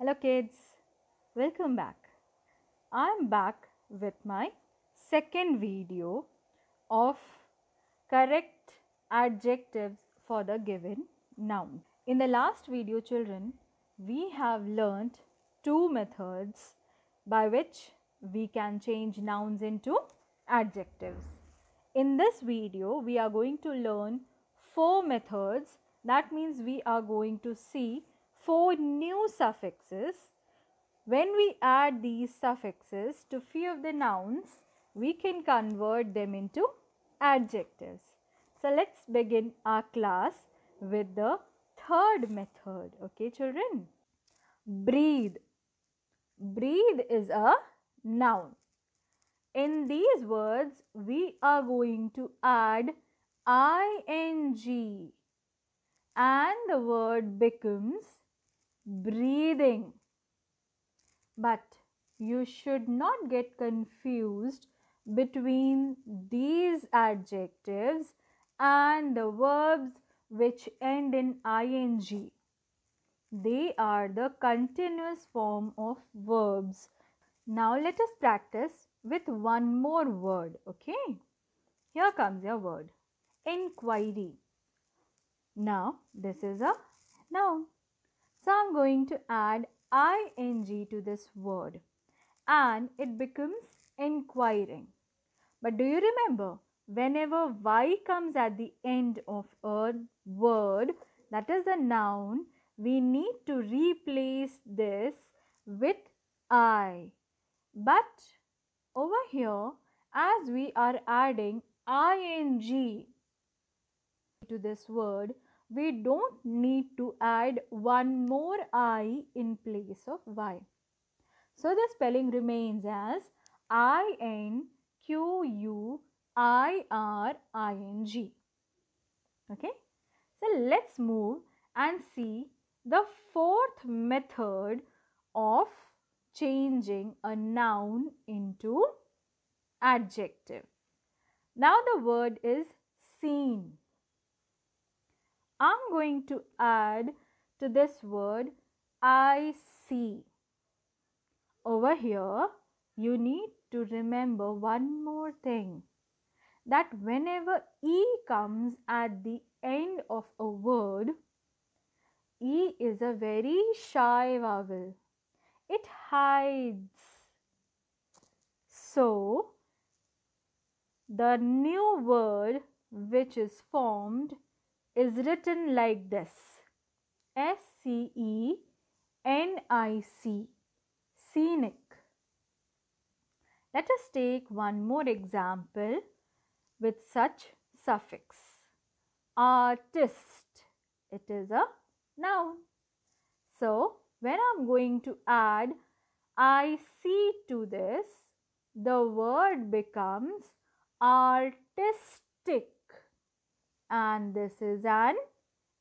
Hello kids, welcome back. I am back with my second video of correct adjectives for the given noun. In the last video children, we have learnt two methods by which we can change nouns into adjectives. In this video, we are going to learn four methods. That means we are going to see four new suffixes. When we add these suffixes to few of the nouns, we can convert them into adjectives. So let's begin our class with the third method. Okay, children? Breathe. Breathe is a noun. In these words, we are going to add ing and the word becomes breathing. But you should not get confused between these adjectives and the verbs which end in ing. They are the continuous form of verbs. Now let us practice with one more word, okay? Here comes your word, inquiry. Now this is a noun. So I am going to add ing to this word and it becomes inquiring. But do you remember, whenever y comes at the end of a word that is a noun, we need to replace this with I. But over here, as we are adding ing to this word, we don't need to add one more I in place of Y. So the spelling remains as INQUIRING. Okay. So let's move and see the fourth method of changing a noun into adjective. Now the word is seen. I'm going to add to this word I see. Over here, you need to remember one more thing, that whenever E comes at the end of a word, E is a very shy vowel. It hides. So, the new word which is formed is written like this, SCENIC, scenic. Let us take one more example with such suffix. Artist, it is a noun. So, when I am going to add IC to this, the word becomes artistic. And this is an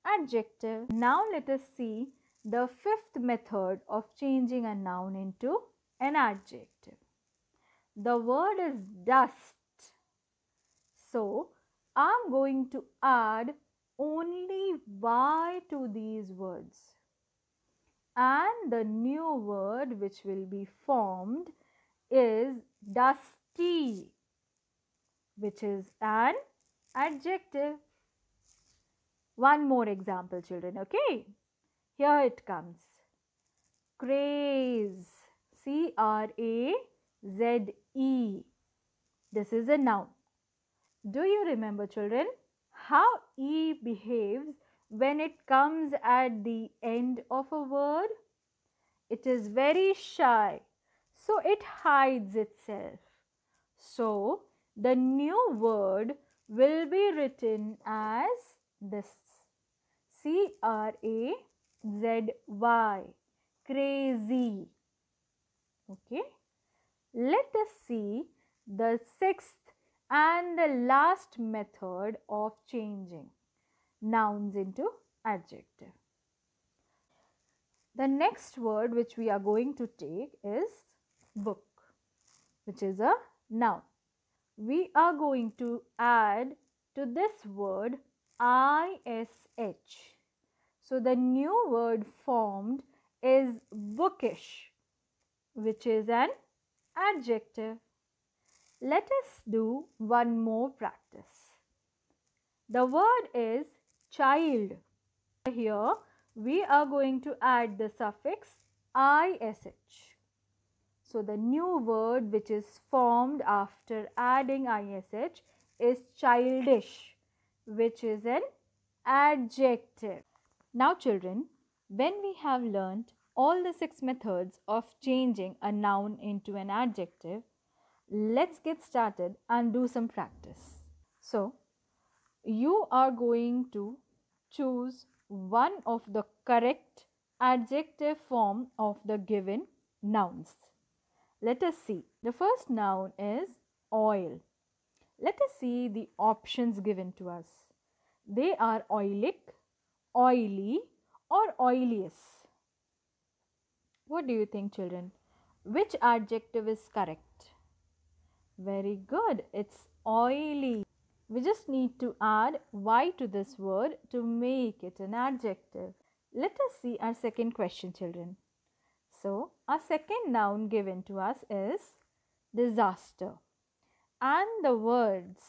adjective. Now let us see the fifth method of changing a noun into an adjective. The word is dust. So I am going to add only Y to these words. And the new word which will be formed is dusty, which is an adjective. One more example, children, okay? Here it comes. Craze, C-R-A-Z-E. This is a noun. Do you remember, children, how E behaves when it comes at the end of a word? It is very shy, so it hides itself. So, the new word will be written as this, C-R-A-Z-Y, crazy. Okay. Let us see the sixth and the last method of changing nouns into adjective. The next word which we are going to take is book, which is a noun. We are going to add to this word ISH. So the new word formed is bookish, which is an adjective. Let us do one more practice. The word is child. Here we are going to add the suffix ish. So the new word which is formed after adding ish is childish, which is an adjective. Now children, when we have learnt all the 6 methods of changing a noun into an adjective, let's get started and do some practice. So, you are going to choose one of the correct adjective form of the given nouns. Let us see. The first noun is oil. Let us see the options given to us. They are oilic, oily or oilious. What do you think, children? Which adjective is correct? Very good. It's oily. We just need to add y to this word to make it an adjective. Let us see our second question, children. So, our second noun given to us is disaster. And the words,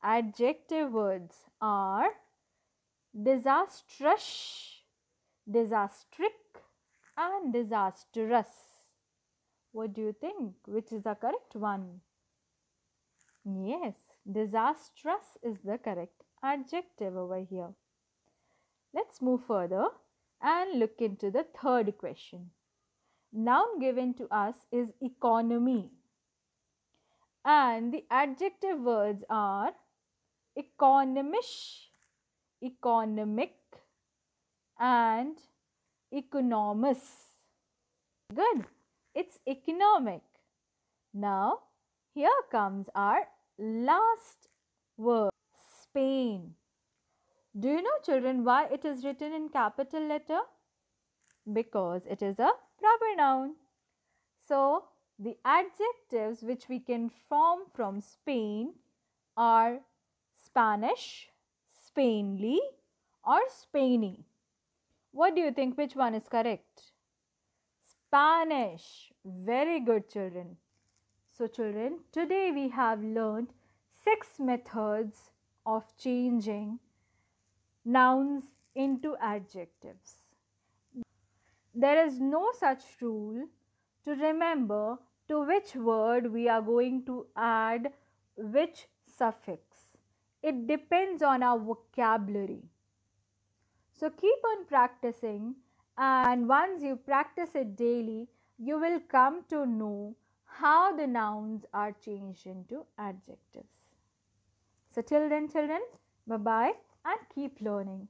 adjective words are disastrous, disastric and disastrous. What do you think? Which is the correct one? Yes, disastrous is the correct adjective over here. Let's move further and look into the third question. Noun given to us is economy. And the adjective words are economish, economic and economous. Good. It's economic. Now, here comes our last word, Spain. Do you know, children, why it is written in capital letter? Because it is a proper noun. So, the adjectives which we can form from Spain are Spanish, Spainly or Spainy. What do you think? Which one is correct? Spanish. Very good, children. So, children, today we have learned 6 methods of changing nouns into adjectives. There is no such rule to remember to which word we are going to add which suffix. It depends on our vocabulary. So keep on practicing, and once you practice it daily, you will come to know how the nouns are changed into adjectives. So till then, children, bye-bye and keep learning.